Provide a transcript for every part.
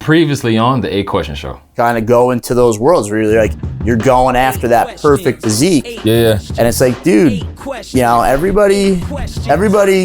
previously on the 8 Question Show. Kind of go into those worlds where you're going after that perfect physique. Yeah. And it's like, dude, you know, everybody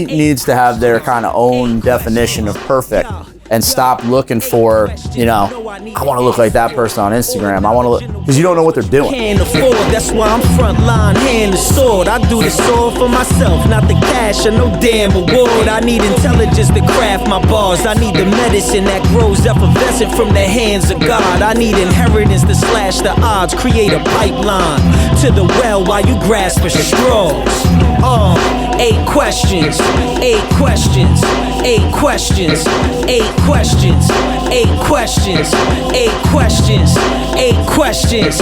needs to have their kind of own definition of perfect and stop looking for, you know, I want to look like that person on Instagram. I want to look, because you don't know what they're doing. Can't afford, that's why I'm front line, hand the sword. I do the sword for myself, not the cash or no damn award. I need intelligence to craft my bars. I need the medicine that grows effervescent from the hands of God. I need inheritance to slash the odds, create a pipeline to the well while you grasp for straws. 8 questions, 8 questions, 8 questions, 8 questions, 8 questions, 8 questions, 8 questions.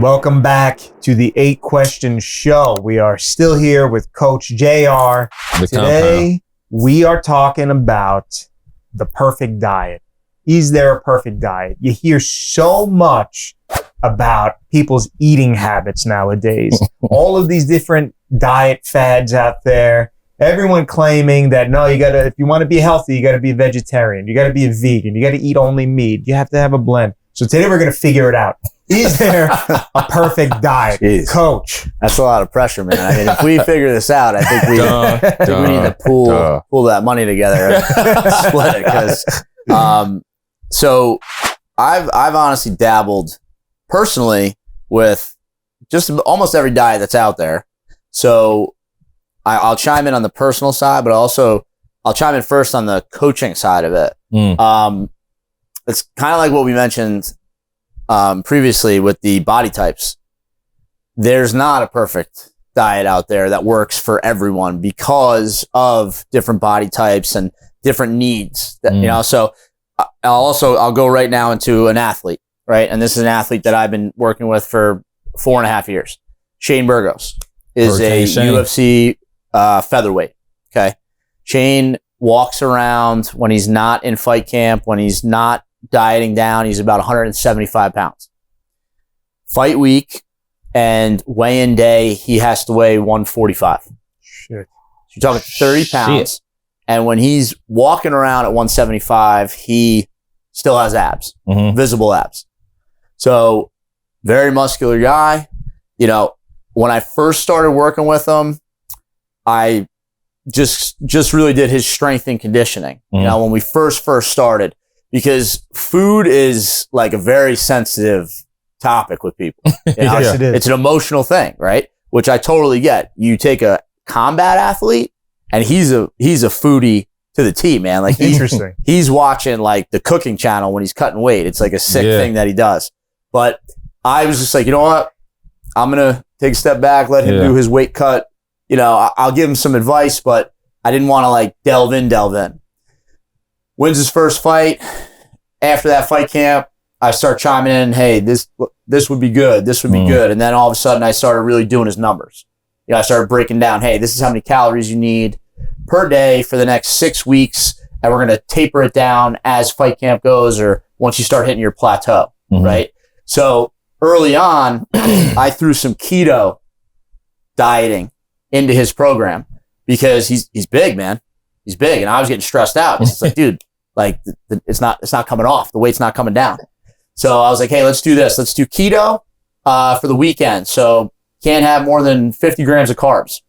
Welcome back to the 8 Question Show. We are still here with Coach JR. Today, we are talking about the perfect diet. Is there a perfect diet? You hear so much about people's eating habits nowadays. All of these different diet fads out there. Everyone claiming that, no, if you want to be healthy, you got to be a vegetarian. You got to be a vegan. You got to eat only meat. You have to have a blend. So today we're going to figure it out. Is there a perfect diet? Jeez. Coach. That's a lot of pressure, man. I mean, if we figure this out, I think we need to pull that money together and split it. Because, so I've honestly dabbled personally with just almost every diet that's out there. So I'll chime in on the personal side, but also I'll chime in first on the coaching side of it. It's kind of like what we mentioned previously with the body types. There's not a perfect diet out there that works for everyone because of different body types and different needs. That, you know, so I'll go right now into an athlete, right? And this is an athlete that I've been working with for 4.5 years. Shane Burgos is a UFC featherweight. Okay. Shane walks around when he's not in fight camp, when he's not dieting down, he's about 175 pounds. Fight week and weigh-in day, he has to weigh 145. Shit. So you're talking 30 pounds. Shit. And when he's walking around at 175, he still has abs, visible abs. So very muscular guy. You know, when I first started working with him, I just really did his strength and conditioning. You know, when we first started, because food is like a very sensitive topic with people. You know? Yes, it is. It's an emotional thing, right? Which I totally get. You take a combat athlete and he's a foodie to the T, man. Like interesting. He's watching like the cooking channel when he's cutting weight. It's like a sick thing that he does. But I was just like, you know what? I'm going to take a step back, let him do his weight cut. You know, I'll give him some advice, but I didn't want to like delve in. Wins his first fight. After that fight camp, I start chiming in, hey, this would be good. This would be good. And then all of a sudden I started really doing his numbers. You know, I started breaking down, hey, this is how many calories you need per day for the next 6 weeks. And we're going to taper it down as fight camp goes or once you start hitting your plateau, right? So early on, I threw some keto dieting into his program because he's big, man. He's big. And I was getting stressed out. It's like, dude, like it's not coming off. The weight's not coming down. So I was like, hey, let's do this. Let's do keto, for the weekend. So can't have more than 50 grams of carbs.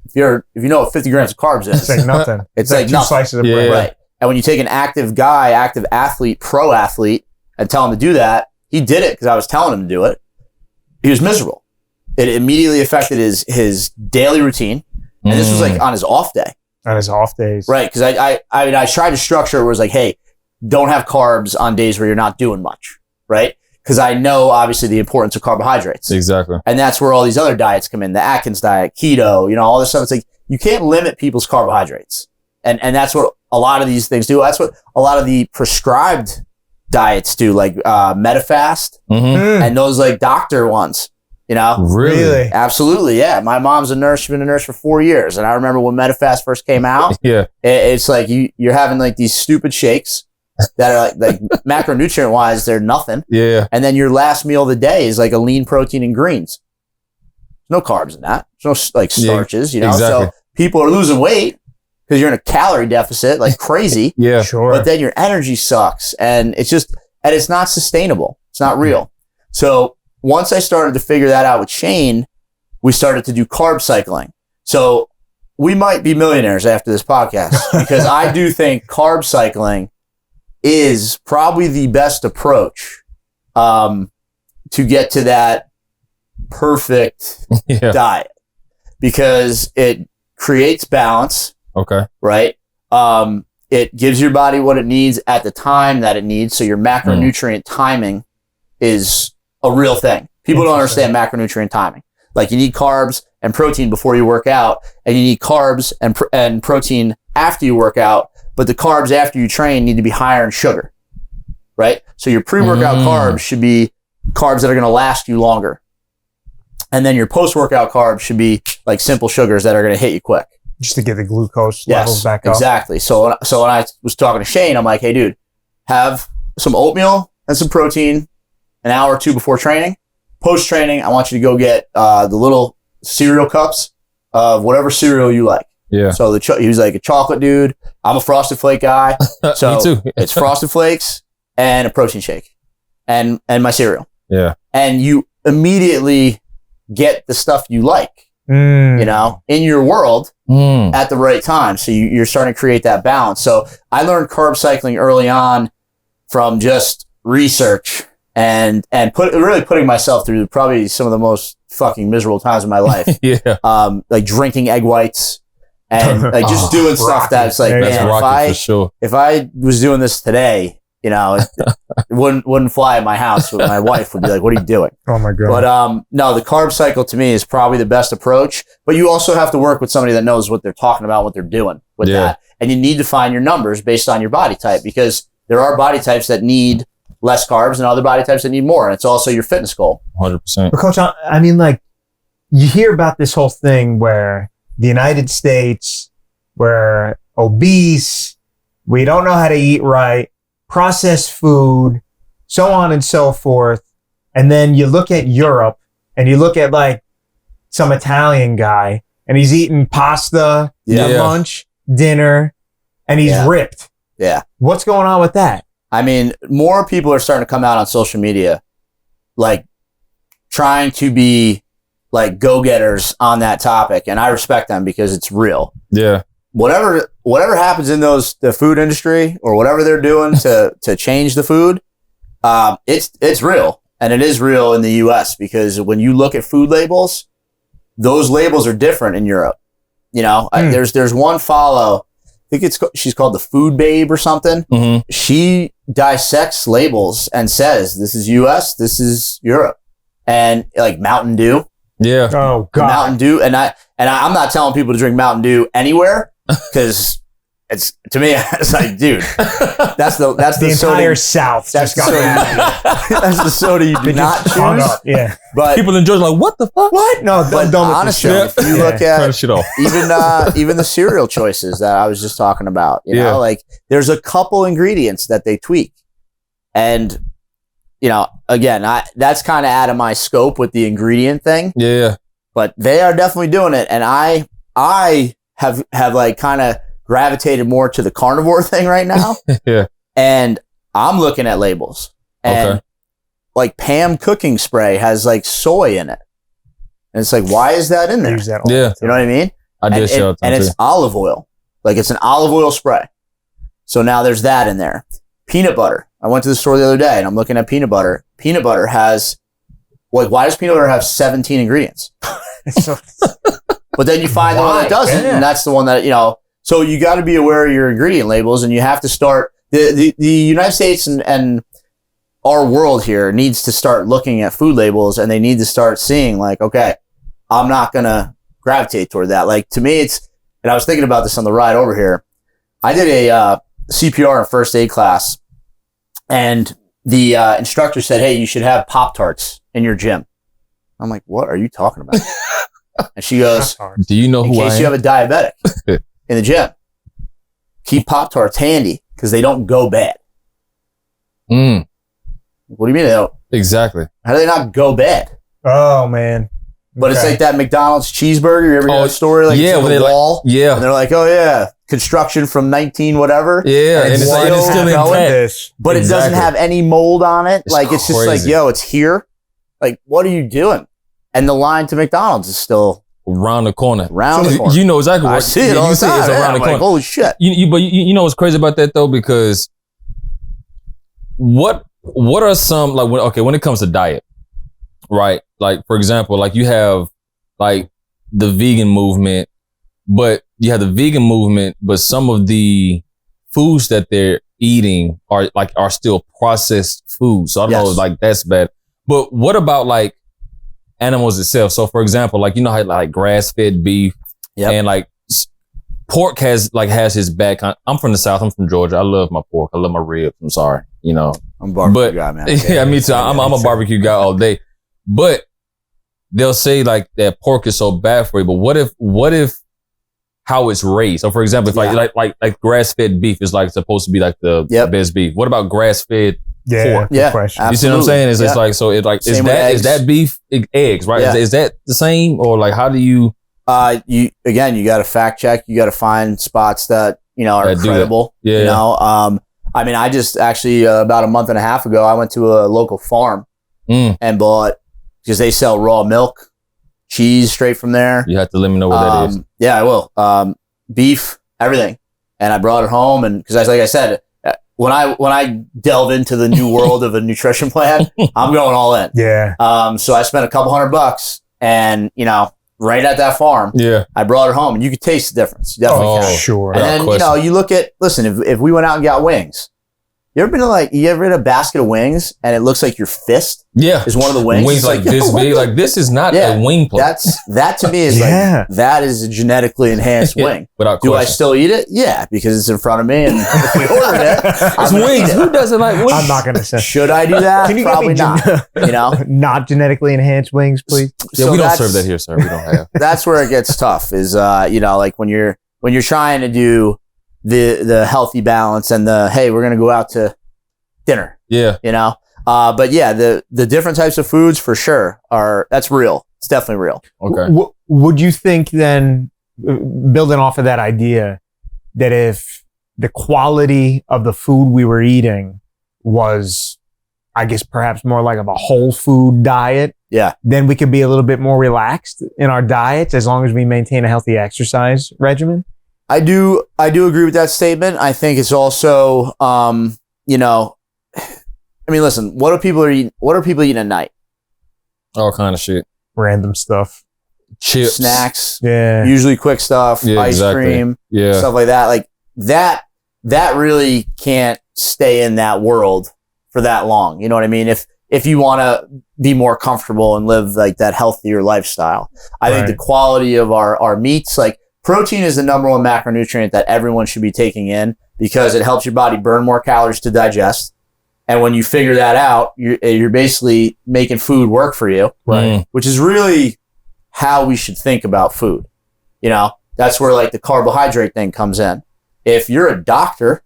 If you know what 50 grams of carbs is. It's like nothing. It's like two nothing. slices of bread. Right. And when you take an active guy, active athlete, pro athlete, and tell him to do that, he did it because I was telling him to do it. He was miserable. It immediately affected his daily routine. And this was like on his off day. On his off days. Right. Because I tried to structure it where it was like, hey, don't have carbs on days where you're not doing much. Right. Because I know obviously the importance of carbohydrates. Exactly. And that's where all these other diets come in. The Atkins diet, keto, you know, all this stuff. It's like you can't limit people's carbohydrates. And that's what a lot of these things do. That's what a lot of the prescribed diets do, like MetaFast and those like doctor ones. You know? Really? Absolutely, yeah. My mom's a nurse. She's been a nurse for 4 years. And I remember when MetaFast first came out, it's like you're having like these stupid shakes that are like macronutrient wise, they're nothing. Yeah. And then your last meal of the day is like a lean protein and greens. No carbs in that. There's no like starches, you know? Exactly. So people are losing weight because you're in a calorie deficit like crazy. Yeah. Sure. But then your energy sucks, and it's not sustainable. It's not real. So once I started to figure that out with Shane, we started to do carb cycling. So we might be millionaires after this podcast because I do think carb cycling is probably the best approach to get to that perfect diet, because it creates balance. Okay. Right. It gives your body what it needs at the time that it needs. So your macronutrient timing is a real thing. People don't understand macronutrient timing. Like, you need carbs and protein before you work out, and you need carbs and protein after you work out. But the carbs after you train need to be higher in sugar, right? So your pre-workout carbs should be carbs that are going to last you longer. And then your post-workout carbs should be like simple sugars that are going to hit you quick. Just to get the glucose levels back up. Exactly. So when I was talking to Shane, I'm like, hey, dude, have some oatmeal and some protein an hour or two before training. Post-training, I want you to go get the little cereal cups of whatever cereal you like. Yeah. So he was like a chocolate dude. I'm a Frosted Flake guy. So Me too. It's Frosted Flakes and a protein shake and my cereal. Yeah. And you immediately get the stuff you like, you know, in your world at the right time. So you're starting to create that balance. So I learned carb cycling early on from just research and really putting myself through probably some of the most fucking miserable times of my life. Yeah. Like drinking egg whites and like just doing stuff that's like, man, if I was doing this today, you know, it wouldn't fly at my house. My wife would be like, what are you doing? Oh my God. But no, the carb cycle to me is probably the best approach, but you also have to work with somebody that knows what they're talking about, what they're doing with that. And you need to find your numbers based on your body type, because there are body types that need less carbs and other body types that need more. And it's also your fitness goal. 100%. But Coach, I mean, like, you hear about this whole thing where the United States, we're obese, we don't know how to eat right, processed food, so on and so forth. And then you look at Europe and you look at like some Italian guy and he's eating pasta at lunch, dinner, and he's ripped. Yeah. What's going on with that? I mean, more people are starting to come out on social media, like trying to be like go-getters on that topic. And I respect them because it's real. Yeah. Whatever happens in the food industry or whatever they're doing to change the food, it's real. And it is real in the US, because when you look at food labels, those labels are different in Europe. You know, there's one follow, I think she's called the Food Babe or something. Mm-hmm. She dissects labels and says, this is US, this is Europe. And like Mountain Dew. Yeah. Oh God. Mountain Dew. And I'm not telling people to drink Mountain Dew anywhere, because it's, to me, it's like, dude, that's the entire soda, South. That's the soda. That's the soda you do not choose. Yeah. But people enjoy like, what the fuck? What? No, don't honestly, if you look at even the cereal choices that I was just talking about, you know, like there's a couple ingredients that they tweak, and you know, again, that's kind of out of my scope with the ingredient thing. Yeah. But they are definitely doing it, and I have like kind of gravitated more to the carnivore thing right now. Yeah. And I'm looking at labels, and like Pam cooking spray has like soy in it. And it's like, why is that in there? Use that you know what I mean? And it's olive oil. Like it's an olive oil spray. So now there's that in there. Peanut butter. I went to the store the other day and I'm looking at peanut butter. Peanut butter has, like, why does peanut butter have 17 ingredients? But then you find the one that doesn't, and that's the one that, you know, so you got to be aware of your ingredient labels, and you have to start, the United States and our world here needs to start looking at food labels, and they need to start seeing like, okay, I'm not going to gravitate toward that. Like, to me, it's, and I was thinking about this on the ride over here. I did a CPR and first aid class, and the instructor said, hey, you should have Pop-Tarts in your gym. I'm like, what are you talking about? And she goes, do you know who I am? In case you have a diabetic in the gym, keep Pop-Tarts handy because they don't go bad. What do you mean they don't? Exactly. How do they not go bad? Oh, man. But it's like that McDonald's cheeseburger. You ever hear that story? Like, yeah, it's on the wall. Yeah. And they're like, oh, yeah, construction from 19 whatever. Yeah, and it's still intact. But it doesn't have any mold on it. It's like, it's just like, yo, it's here. Like, what are you doing? And the line to McDonald's is still around the corner. You know exactly what I see it all the time. It's around the corner. Like, holy shit. But you know what's crazy about that though? Because what are some, like, when it comes to diet, right? Like, for example, like you have like the vegan movement, but some of the foods that they're eating are still processed foods. So I don't know, like that's bad. But what about like animals itself? So for example, like, you know how like grass-fed beef and like pork has his back. I'm from the South. I'm from Georgia. I love my pork. I love my ribs. I'm sorry, you know. I'm a barbecue guy, man. Yeah, me too. I'm a barbecue guy all day. But they'll say like that pork is so bad for you. But what if how it's raised? So for example, if like grass-fed beef is like supposed to be like the best beef. What about grass-fed pork? Yeah, question. You see what I'm saying? It's like, so it like, is that beef eggs, right? Yeah. Is that the same, or like how do you? You got to fact check. You got to find spots that, you know, are credible. Yeah. You know, I mean, I just actually about a month and a half ago, I went to a local farm and bought, because they sell raw milk, cheese straight from there. You have to let me know what that is. Yeah, I will. Beef, everything, and I brought it home, and because like I said, when I delve into the new world of a nutrition plan, I'm going all in. Yeah. So I spent a couple $100, and you know, right at that farm, I brought it home, and you could taste the difference. You definitely can. Sure. And then, you know, you look at, listen, if we went out and got wings, you ever been a basket of wings and it looks like your fist is one of the wings? Wings like this big, like this is not a wing plate. That to me is like, that is a genetically enhanced wing. Do I still eat it? Yeah, because it's in front of me, and if we ordered it, it's wings. Who doesn't like wings? I'm not going to say. Should I do that? Can you Probably not. You know, not genetically enhanced wings, please. Yeah, we don't serve that here, sir. We don't have. That's where it gets tough. Is you know, like when you're trying to do the healthy balance and hey, we're gonna go out to dinner. Yeah, you know. But yeah, the different types of foods for sure that's real. It's definitely real. Okay. Would you think then, building off of that idea, that if the quality of the food we were eating was, I guess, perhaps more like of a whole food diet, then we could be a little bit more relaxed in our diets as long as we maintain a healthy exercise regimen? I do agree with that statement. I think it's also, you know, I mean, listen, what are people eating at night? All kind of shit. Random stuff. Chips. Snacks. Yeah. Usually quick stuff. Ice cream. Yeah. Stuff like that. Like that really can't stay in that world for that long. You know what I mean? If you want to be more comfortable and live like that healthier lifestyle. I think the quality of our meats, like protein is the number one macronutrient that everyone should be taking in because it helps your body burn more calories to digest. And when you figure that out, you're basically making food work for you, right? Which is really how we should think about food. You know, that's where like the carbohydrate thing comes in. If you're a doctor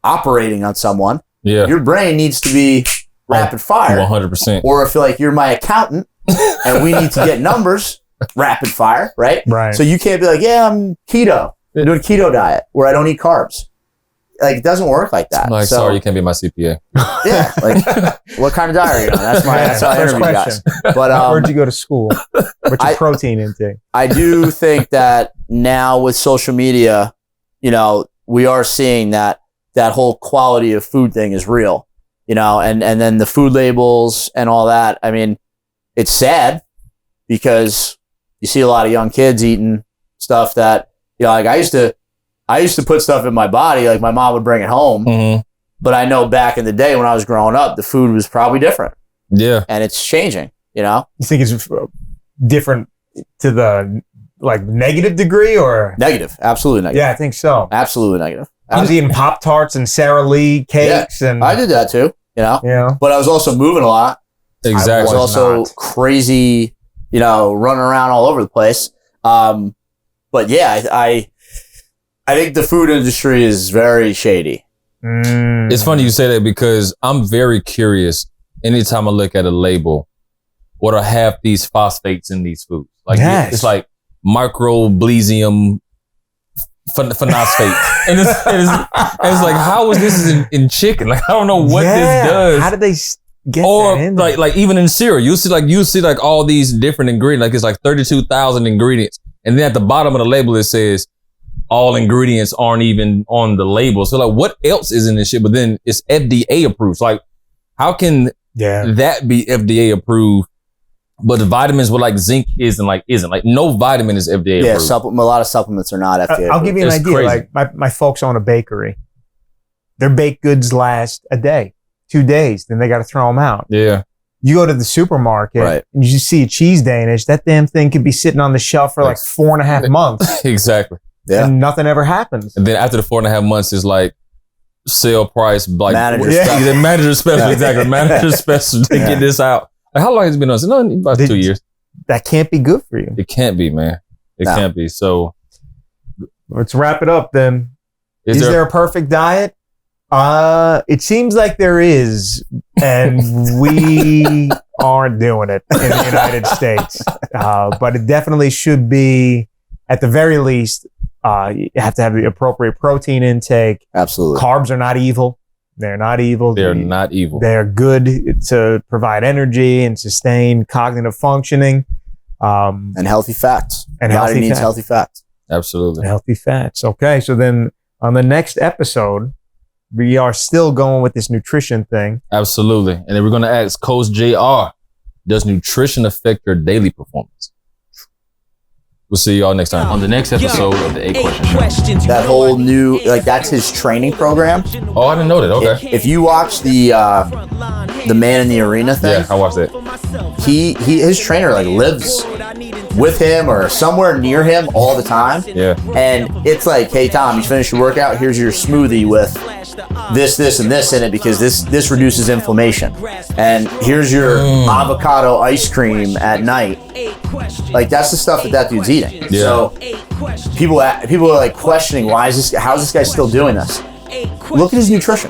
operating on someone, your brain needs to be rapid fire. 100%. Or if like you're my accountant and we need to get numbers, rapid fire, right? Right. So you can't be like, yeah, I'm keto. I'm doing a keto diet where I don't eat carbs. Like, it doesn't work like that. Like, sorry, you can't be my CPA. Yeah. Like, what kind of diet are you on? That's how I interview guys. But, where'd you go to school? What's your protein intake? I do think that now with social media, you know, we are seeing that whole quality of food thing is real, you know, and then the food labels and all that. I mean, it's sad because you see a lot of young kids eating stuff that, you know, like I used to put stuff in my body, like my mom would bring it home. But I know back in the day when I was growing up, the food was probably different. Yeah. And it's changing, you know? You think it's different to the like negative degree or? Negative. Absolutely negative. Yeah, I think so. Absolutely negative. I was eating Pop-Tarts and Sara Lee cakes. And I did that too, you know? Yeah. But I was also moving a lot. Exactly. I was also crazy, you know, running around all over the place. But yeah, I think the food industry is very shady. It's funny you say that because I'm very curious. Anytime I look at a label, or to have these phosphates in these foods. Like Yes. it's like microblesium phosphates. and it's like, how is this in chicken? Like, I don't know what this does. How did they get Or that in there? like even in cereal, you see like all these different ingredients. Like it's like 32,000 ingredients. And then at the bottom of the label, it says all ingredients aren't even on the label. So like, what else is in this shit? But then it's FDA approved. So like, how can that be FDA approved? But the vitamins with like zinc isn't like no vitamin is FDA approved. A lot of supplements are not FDA. I'll give you an It's idea. crazy. Like my folks own a bakery. Their baked goods last a day, 2 days. Then they got to throw them out. Yeah. You go to the supermarket and you see a cheese Danish. That damn thing could be sitting on the shelf for like 4.5 months. Exactly. Yeah. And nothing ever happens. And then after the 4.5 months is like sale price, like Manager special. The manager special, exactly. Manager special to get this out. Like, how long has it been on? No, about 2 years. That can't be good for you. It can't be, man. It can't be. So let's wrap it up then. Is there a perfect diet? It seems like there is, and we aren't doing it in the United States. But it definitely should be, at the very least, you have to have the appropriate protein intake. Absolutely. Carbs are not evil. They're not evil. They're not evil. They're good to provide energy and sustain cognitive functioning. And healthy fats. And Body needs healthy fats. Absolutely. Healthy fats. Okay, so then on the next episode, we are still going with this nutrition thing. Absolutely. And then we're going to ask Coach JR, does nutrition affect your daily performance? We'll see y'all next time on the next episode of the 8 Questions Show. That whole new, like, that's his training program. Oh, I didn't know that. Okay. If you watch the Man in the Arena thing, Yeah, I watched it. his trainer like lives with him or somewhere near him all the time. Yeah. And it's like, hey Tom, you finished your workout, here's your smoothie with this, and this in it because this reduces inflammation. And here's your avocado ice cream at night. Like, that's the stuff that dude's eating. Yeah. So people are like questioning how's this guy still doing this? Look at his nutrition.